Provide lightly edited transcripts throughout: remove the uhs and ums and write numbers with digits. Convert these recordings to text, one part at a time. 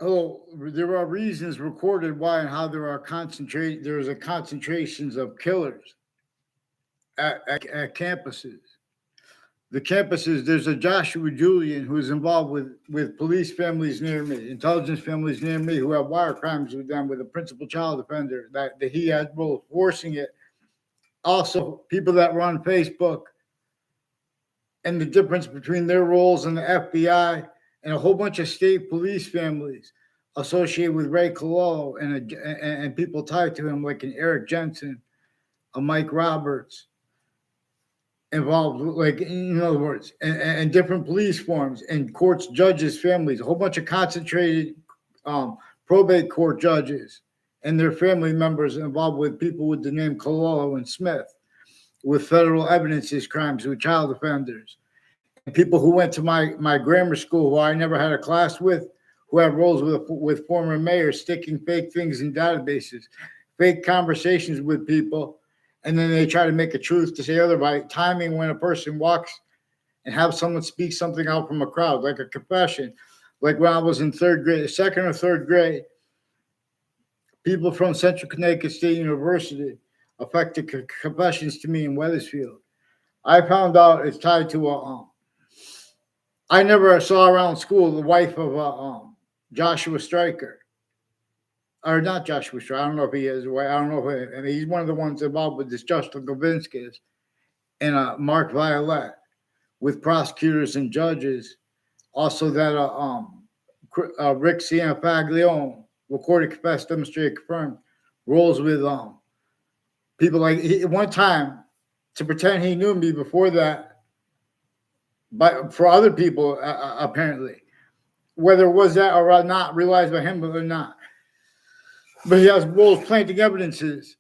Oh, there are reasons recorded why and how there's a concentrations of killers at campuses. The campuses, there's a Joshua Julian who is involved with police families near me, intelligence families near me who have wire crimes with them with a principal child offender that he had role forcing it. Also, people that run Facebook and the difference between their roles in the FBI and a whole bunch of state police families associated with Ray Cololo and people tied to him like an Eric Jensen, a Mike Roberts, involved, like in other words, and different police forms and courts, judges, families, a whole bunch of concentrated um, probate court judges and their family members involved with people with the name Cololo and Smith, with federal evidences crimes with child offenders, and people who went to my grammar school who I never had a class with, who have roles with former mayors sticking fake things in databases, fake conversations with people, and then they try to make a truth to say otherwise. Timing when a person walks and have someone speak something out from a crowd, like a confession. Like when I was in third grade, second or third grade, people from Central Connecticut State University affected confessions to me in Weathersfield. I found out it's tied to a. I never saw around school the wife of Joshua Stryker, or not Joshua Stryker. I don't know if he is. I don't know if I mean, he's one of the ones involved with this Justin Govinskis and Mark Violet with prosecutors and judges. Also, that Rick Cianfaglione, recorded, confessed, demonstrated, confirmed, rolls with people like one time to pretend he knew me before that, but for other people apparently, whether it was that or not realized by him or not. But he has rolls planting evidences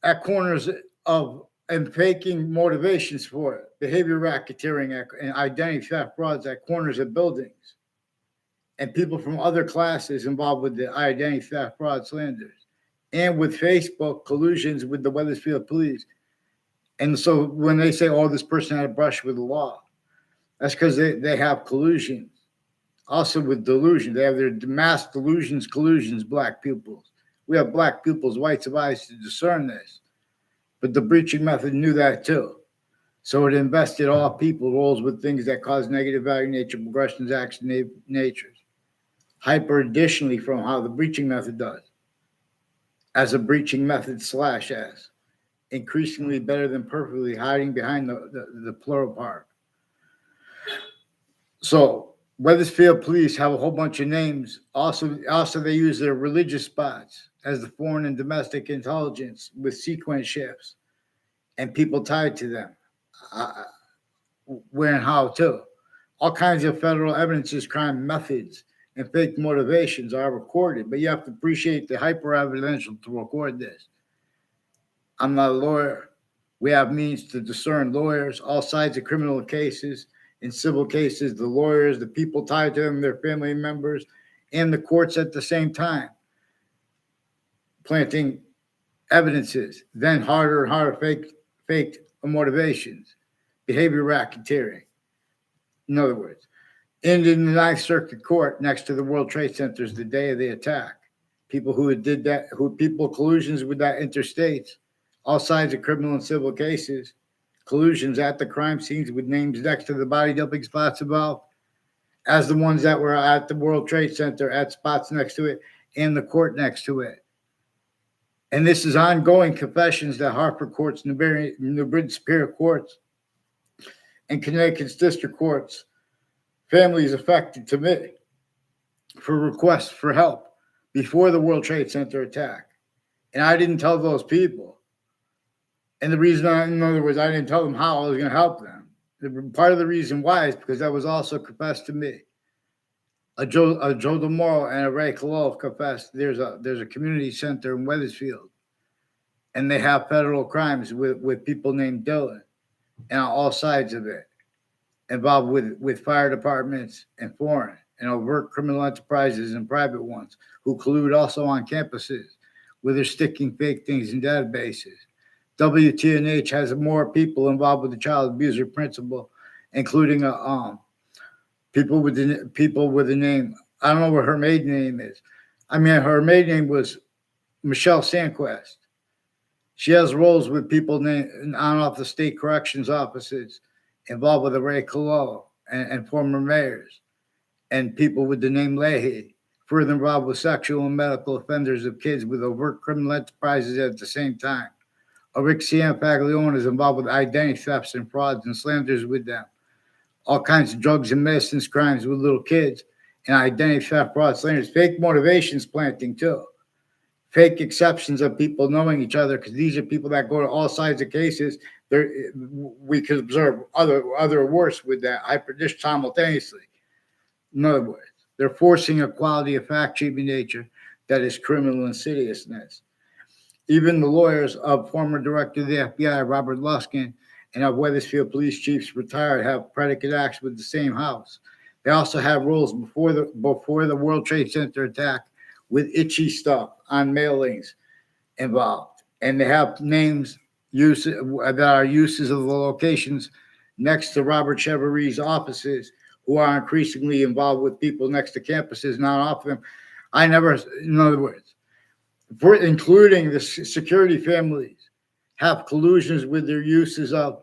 at corners of and faking motivations for it, behavior racketeering and identity theft frauds at corners of buildings, and people from other classes involved with the identity theft fraud slanders, and with Facebook collusions with the Weathersfield police. And so when they say, oh, this person had a brush with the law, that's because they have collusions. Also with delusion, they have their mass delusions, collusions, black pupils. We have black pupils, whites of eyes to discern this. But the breaching method knew that too. So it invested all people roles with things that cause negative value nature, progressions, action natures. Hyper additionally from how the breaching method does. As a breaching method slash as. Increasingly better than perfectly, hiding behind the plural part. So Weathersfield police have a whole bunch of names. Also they use their religious spots as the foreign and domestic intelligence with sequence shifts and people tied to them. Uh, where and how too. All kinds of federal evidences, crime methods, and fake motivations are recorded, but you have to appreciate the hyper evidential to record this. I'm not a lawyer. We have means to discern lawyers, all sides of criminal cases, in civil cases, the lawyers, the people tied to them, their family members, and the courts at the same time, planting evidences, then harder and harder faked motivations, behavior racketeering. In other words, ended in the Ninth Circuit Court next to the World Trade Centers the day of the attack. People who did that, who people collusions with that interstates, all sides of criminal and civil cases, collusions at the crime scenes with names next to the body dumping spots involved, as the ones that were at the World Trade Center at spots next to it and the court next to it. And this is ongoing confessions that Hartford courts, New Britain Superior Courts, and Connecticut's district courts, families affected to me for requests for help before the World Trade Center attack. And I didn't tell those people. And the reason, in other words, I didn't tell them how I was going to help them. Part of the reason why is because that was also confessed to me. A Joe DeMoro and a Ray Cololo confessed there's a community center in Weathersfield, and they have federal crimes with people named Dylan, and on all sides of it, involved with fire departments and foreign and overt criminal enterprises and private ones who collude also on campuses where they're sticking fake things in databases. WTNH has more people involved with the child abuser principle, including people with the name I don't know what her maiden name is. I mean, her maiden name was Michelle Sandquist. She has roles with people named on off the state corrections offices involved with Ray Cololo and former mayors and people with the name Leahy, further involved with sexual and medical offenders of kids with overt criminal enterprises at the same time. Rixian Paglione is involved with identity thefts and frauds and slanders with them. All kinds of drugs and medicines crimes with little kids and identity theft, fraud, slanders, fake motivations planting too. Fake exceptions of people knowing each other because these are people that go to all sides of cases. We could observe other worse with that hyperdish simultaneously. In other words, they're forcing a quality of fact treatment nature that is criminal insidiousness. Even the lawyers of former director of the FBI, Robert Luskin, and of Wethersfield police chiefs retired have predicate acts with the same house. They also have roles before the World Trade Center attack with itchy stuff on mailings involved. And they have names that are uses of the locations next to Robert Cheverry's offices who are increasingly involved with people next to campuses, not off them. In other words, including the security families, have collusions with their uses of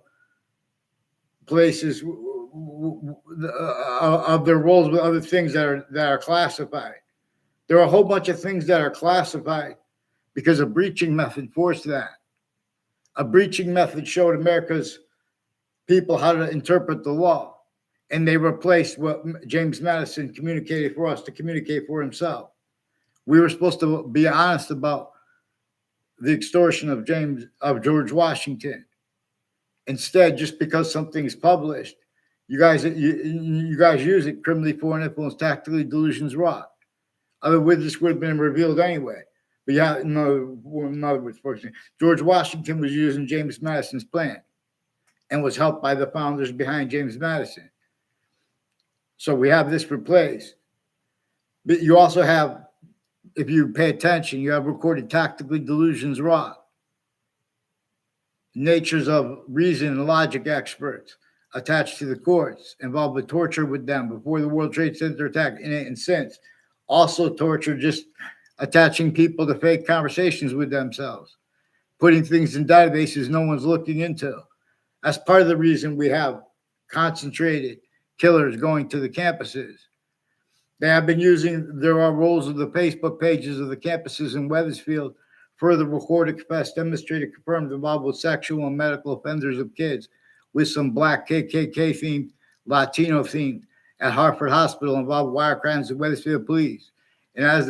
places of their roles with other things that are classified. There are a whole bunch of things that are classified because a breaching method forced that. A breaching method showed America's people how to interpret the law, and they replaced what James Madison communicated for us to communicate for himself. We were supposed to be honest about the extortion of George Washington. Instead, just because something's published, you guys use it criminally, foreign influence, tactically, delusions, wrought. Otherwise, this would have been revealed anyway. But yeah, in other words, George Washington was using James Madison's plan and was helped by the founders behind James Madison. So we have this replaced. But you also have, if you pay attention, you have recorded tactically delusions wrought. Natures of reason and logic experts attached to the courts, involved with torture with them before the World Trade Center attack and since. Also torture, just attaching people to fake conversations with themselves, putting things in databases no one's looking into. That's part of the reason we have concentrated killers going to the campuses. There are roles of the Facebook pages of the campuses in Wethersfield, further recorded, confessed, demonstrated, confirmed, involved with sexual and medical offenders of kids with some black KKK themed, Latino themed at Hartford Hospital, involved wire crimes with Wethersfield police. And as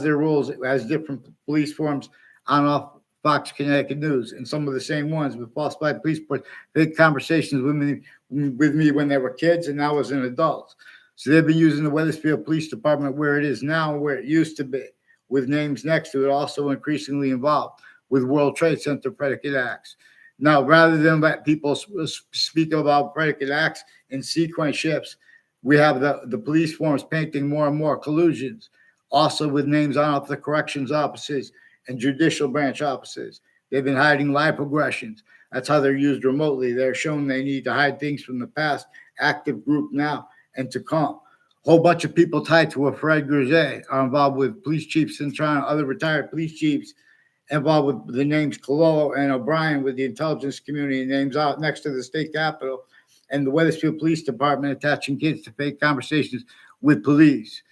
their roles as different police forms on off Fox Connecticut News, and some of the same ones with falsified police reports, big conversations with me when they were kids and now as an adult. So they've been using the Wethersfield Police Department where it is now and where it used to be, with names next to it, also increasingly involved with World Trade Center predicate acts. Now, rather than let people speak about predicate acts in sequence shifts, we have the police forms painting more and more collusions, also with names on off the corrections offices and judicial branch offices. They've been hiding live progressions. That's how they're used remotely. They're shown they need to hide things from the past, active group now, and to come. A whole bunch of people tied to a Fred Grisey are involved with police chiefs Centrano, other retired police chiefs involved with the names Cololo and O'Brien with the intelligence community, names out next to the state capitol, and the Wethersfield Police Department attaching kids to fake conversations with police.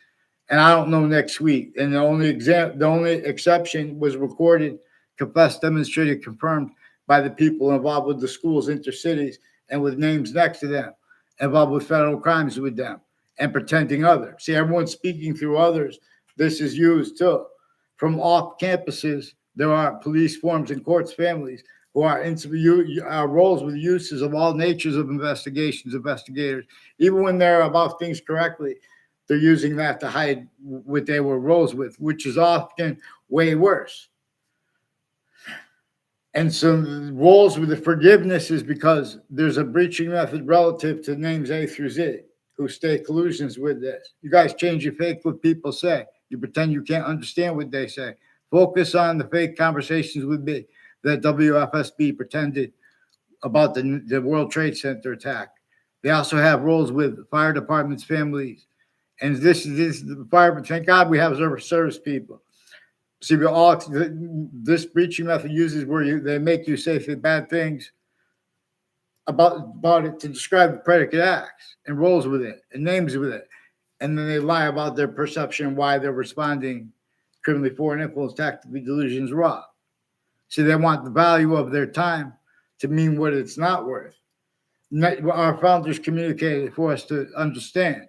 And I don't know next week. And the only exception was recorded, confessed, demonstrated, confirmed by the people involved with the schools, intercities, and with names next to them, involved with federal crimes with them, and pretending others. See, everyone's speaking through others. This is used too. From off campuses, there are police forms and courts families who are into roles with uses of all natures of investigators. Even when they're about things correctly, they're using that to hide what they were roles with, which is often way worse. And so the roles with the forgiveness is because there's a breaching method relative to names A through Z who stay collusions with this. You guys change your fake what people say. You pretend you can't understand what they say. Focus on the fake conversations with me that WFSB pretended about the World Trade Center attack. They also have roles with fire departments, families, And this the fire. Thank God we have service people. See, we all this breaching method uses where they make you say bad things about it to describe the predicate acts and roles with it and names with it, and then they lie about their perception why they're responding criminally foreign influence, tactically delusions, raw. See, they want the value of their time to mean what it's not worth. Our founders communicated for us to understand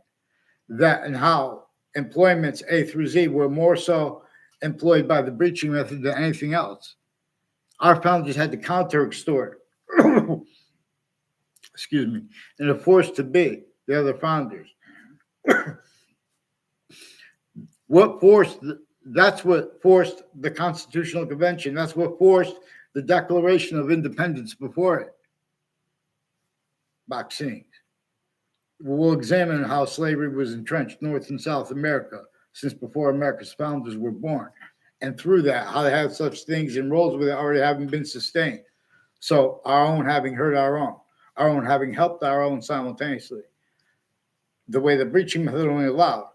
that and how employments A through Z were more so employed by the breaching method than anything else. Our founders had to counter extort, excuse me, and are forced to be the other founders. That's what forced the Constitutional Convention. That's what forced the Declaration of Independence before it. Vaccines. We'll examine how slavery was entrenched North and South America since before America's founders were born. And through that, how they had such things and roles with it already having been sustained. So our own having hurt our own having helped our own simultaneously. The way the breaching method only allowed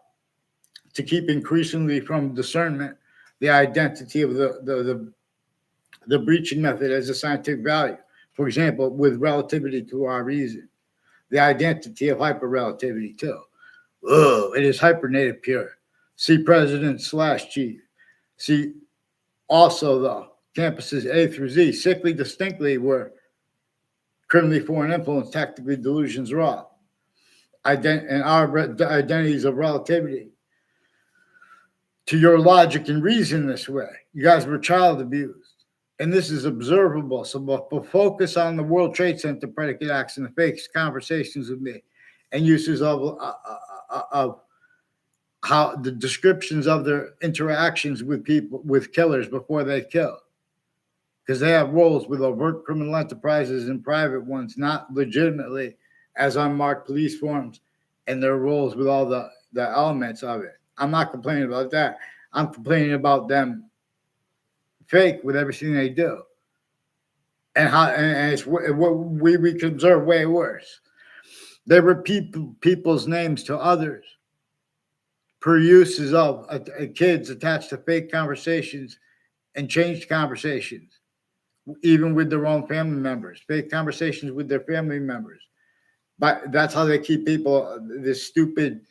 to keep increasingly from discernment the identity of the breaching method as a scientific value. For example, with relativity to our reason, the identity of hyperrelativity too. Oh, it is hypernative pure. See president/chief. See also the campuses A through Z, sickly distinctly were criminally foreign influence, tactically delusions raw. And our identities of relativity to your logic and reason this way. You guys were child abused. And this is observable. So but focus on the World Trade Center predicate acts and the fake conversations with me and uses of how the descriptions of their interactions with people, with killers before they kill. Because they have roles with overt criminal enterprises and private ones, not legitimately as unmarked police forms, and their roles with all the elements of it. I'm not complaining about that. I'm complaining about them fake with everything they do. And how and it's what we can observe way worse. They repeat people's names to others per uses of kids attached to fake conversations and changed conversations, even with their own family members, fake conversations with their family members. But that's how they keep people, this stupid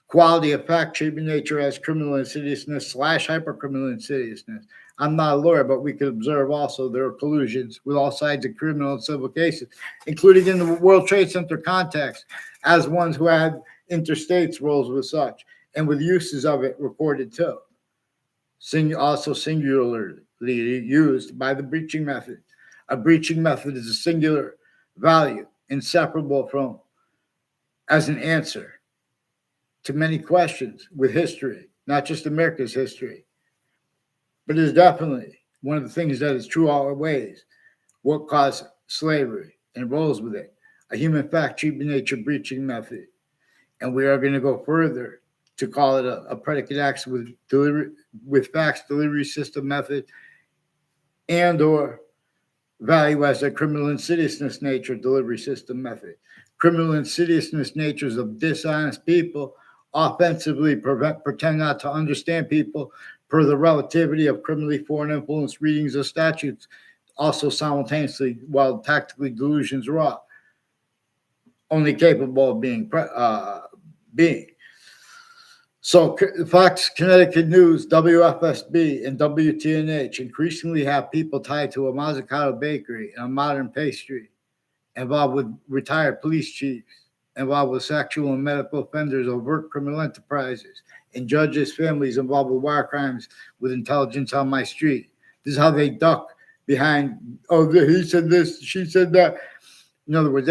quality of fact treatment nature as criminal insidiousness / hypercriminal insidiousness. I'm not a lawyer, but we could observe also there are collusions with all sides of criminal and civil cases, including in the World Trade Center context, as ones who had interstates roles with such, and with uses of it recorded too. Also singularly used by the breaching method. A breaching method is a singular value, inseparable from as an answer to many questions with history, not just America's history, but it is definitely one of the things that is true always. What caused slavery and rolls with it, a human fact treatment nature breaching method. And we are going to go further to call it a predicate acts with facts delivery system method, and or value as a criminal insidiousness nature delivery system method. Criminal insidiousness natures of dishonest people offensively pretend not to understand people per the relativity of criminally foreign influence readings of statutes, also simultaneously while tactically delusions raw, only capable of being. So Fox Connecticut News, WFSB, and WTNH increasingly have people tied to a Mazzucato bakery and a modern pastry, involved with retired police chiefs, involved with sexual and medical offenders, overt criminal enterprises, and judges' families involved with wire crimes with intelligence on my street. This is how they duck behind, oh, he said this, she said that. In other words,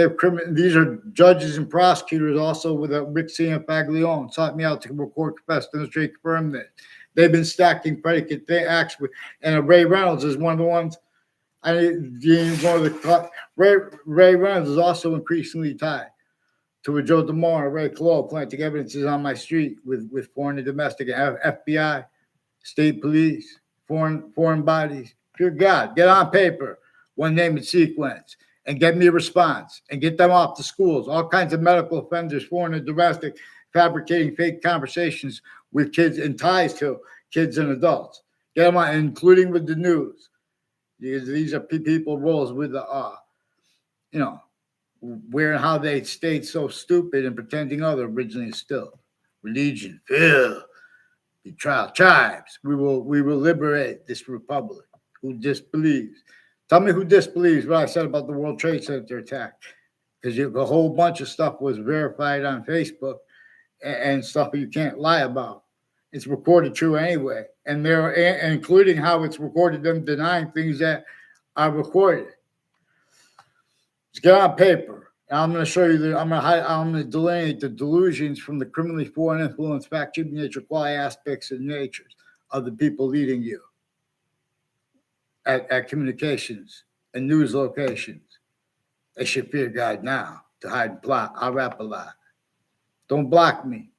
these are judges and prosecutors also with Rick C. and Faglione sought me out to record, confess, demonstrate, confirm that. They've been stacking predicate acts with, and Ray Reynolds is one of the ones. Ray Reynolds is also increasingly tied to a Joe DeMore and Ray Clough planting evidences on my street with foreign and domestic FBI, state police, foreign bodies. Dear God, get on paper, one name and sequence, and get me a response and get them off the schools. All kinds of medical offenders, foreign and domestic, fabricating fake conversations with kids and ties to kids and adults. Get them on, including with the news. These are people roles with the, you know, where and how they stayed so stupid and pretending other originally still. Religion, fear, betrayal, tribes. We will liberate this republic. Who disbelieves? Tell me who disbelieves what I said about the World Trade Center attack, because a whole bunch of stuff was verified on Facebook and stuff you can't lie about. It's recorded true anyway, and they're including how it's recorded, them denying things that are recorded. Let's get on paper. I'm going to show you I'm going to delineate the delusions from the criminally foreign influence, fact, keeping nature, quality aspects and natures of the people leading you at communications and news locations. They should fear God now to hide and plot. I'll rap a lot. Don't block me.